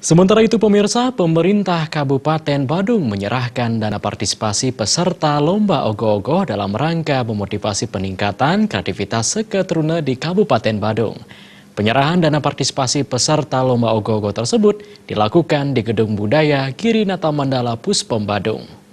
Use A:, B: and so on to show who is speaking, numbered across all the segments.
A: Sementara itu pemirsa, pemerintah Kabupaten Badung menyerahkan dana partisipasi peserta Lomba Ogoh-ogoh dalam rangka memotivasi peningkatan kreativitas seketruna di Kabupaten Badung. Penyerahan dana partisipasi peserta Lomba Ogoh-ogoh tersebut dilakukan di Gedung Budaya Girinata Mandala Puspom Badung.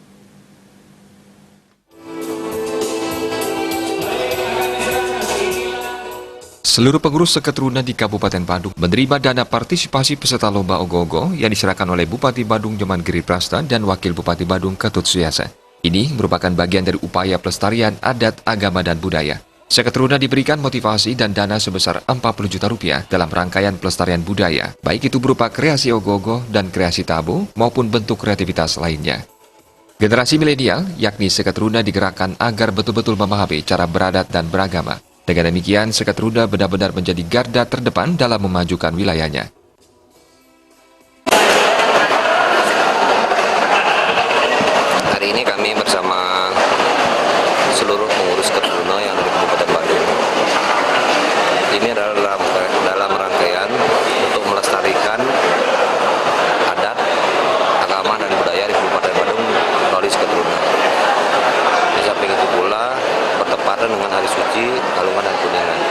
B: Seluruh pengurus seketruna di Kabupaten Badung menerima dana partisipasi peserta Lomba Ogoh-ogoh yang diserahkan oleh Bupati Badung Nyoman Giriprasta dan Wakil Bupati Badung Ketut Suyasa. Ini merupakan bagian dari upaya pelestarian adat, agama, dan budaya. Seketruna diberikan motivasi dan dana sebesar 40 juta rupiah dalam rangkaian pelestarian budaya, baik itu berupa kreasi ogoh-ogoh dan kreasi tabu maupun bentuk kreativitas lainnya. Generasi milenial, yakni seketruna digerakkan agar betul-betul memahami cara beradat dan beragama. Dengan demikian, seketruna benar-benar menjadi garda terdepan dalam memajukan wilayahnya.
C: Hari ini kami bersama seluruh pengurus Seketruna yang dari Kabupaten Badung. Ini adalah dalam rangkaian untuk melestarikan adat, agama, dan budaya di Kabupaten Badung melalui Seketruna. Di samping itu pula bertepatan dengan Hari Suci Galungan dan Kuningan.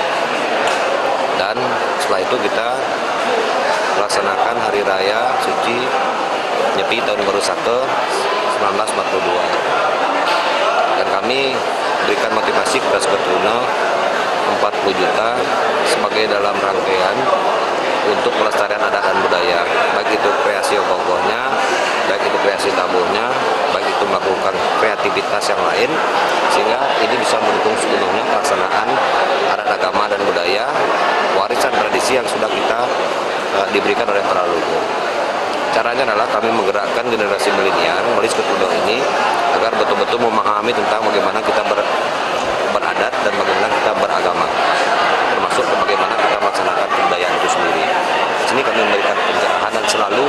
C: Dan setelah itu kita melaksanakan Hari Raya Suci Nyepi Tahun Baru Saka 1942. Dan kami berikan motivasi kepada Seketruna 40 juta sebagai dalam rangkaian untuk pelestarian adat dan budaya, baik itu kreasi ogoh-ogohnya, baik itu kreasi tabuhnya, baik itu melakukan kreativitas yang lain, sehingga ini bisa mendukung sepenuhnya pelaksanaan adat, agama, dan budaya, warisan tradisi yang sudah kita diberikan oleh para leluhur. Caranya adalah kami menggerakkan generasi milenial melalui Seketruna ini agar betul-betul memahami tentang bagaimana kita beradat dan bagaimana kita beragama, termasuk bagaimana kita melaksanakan kebudayaan itu sendiri. Di sini kami memberikan pencerahan dan selalu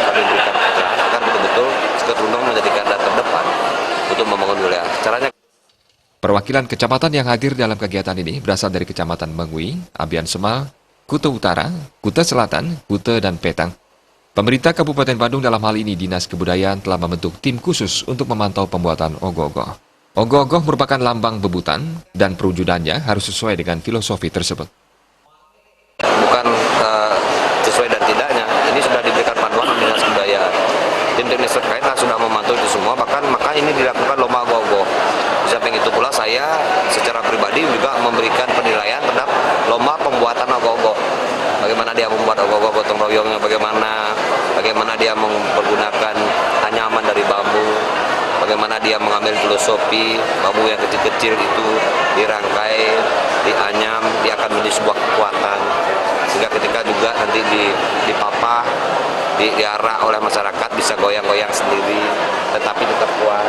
C: kami berikan pencerahan agar betul-betul Seketruna menjadi garda terdepan untuk membangun wilayah. Caranya.
B: Perwakilan kecamatan yang hadir dalam kegiatan ini berasal dari Kecamatan Mengui, Abian Semal, Kuta Utara, Kuta Selatan, Kuta, dan Petang. Pemerintah Kabupaten Badung dalam hal ini Dinas Kebudayaan telah membentuk tim khusus untuk memantau pembuatan ogoh-ogoh. Ogoh-ogoh merupakan lambang bebutan dan perwujudannya harus sesuai dengan filosofi tersebut.
C: Bukan sesuai dan tidaknya, ini sudah diberikan panduan oleh Dinas Kebudayaan. Tim teknis terkait sudah memantau itu semua, maka ini dilakukan lomba ogoh-ogoh. Di samping itu pula saya secara pribadi juga memberikan penilaian terhadap lomba pembuatan ogoh-ogoh. Bagaimana dia membuat ogoh-ogoh gotong royongnya, bagaimana dia mempergunakan anyaman dari bambu, bagaimana dia mengambil filosofi bambu yang kecil-kecil itu dirangkai, dianyam, dia akan menjadi sebuah kekuatan. Sehingga ketika juga nanti dipapah, diarak oleh masyarakat bisa goyang-goyang sendiri, tetapi tetap kuat.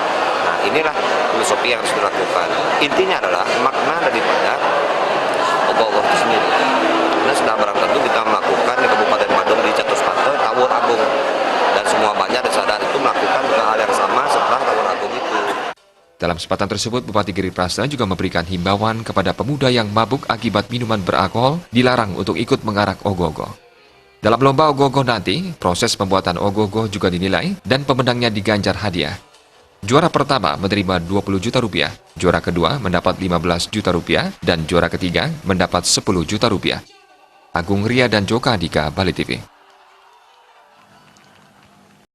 C: Nah, inilah filosofi yang harus dilakukan. Intinya adalah makna daripada ogoh-ogoh itu sendiri. Karena sudah barang tentu kita melakukan di Kabupaten Badung di Catuspate, Tawur Agung. Dan semua banyak desa adat itu melakukan hal yang sama setelah Tawur Agung itu.
B: Dalam kesempatan tersebut, Bupati Giriprasta juga memberikan himbauan kepada pemuda yang mabuk akibat minuman beralkohol dilarang untuk ikut mengarak ogoh-ogoh. Dalam lomba ogoh-ogoh nanti, proses pembuatan ogoh-ogoh juga dinilai dan pemenangnya diganjar hadiah. Juara pertama menerima 20 juta rupiah, juara kedua mendapat 15 juta rupiah, dan juara ketiga mendapat 10 juta rupiah. Agung Ria dan Joka Dika, Bali TV.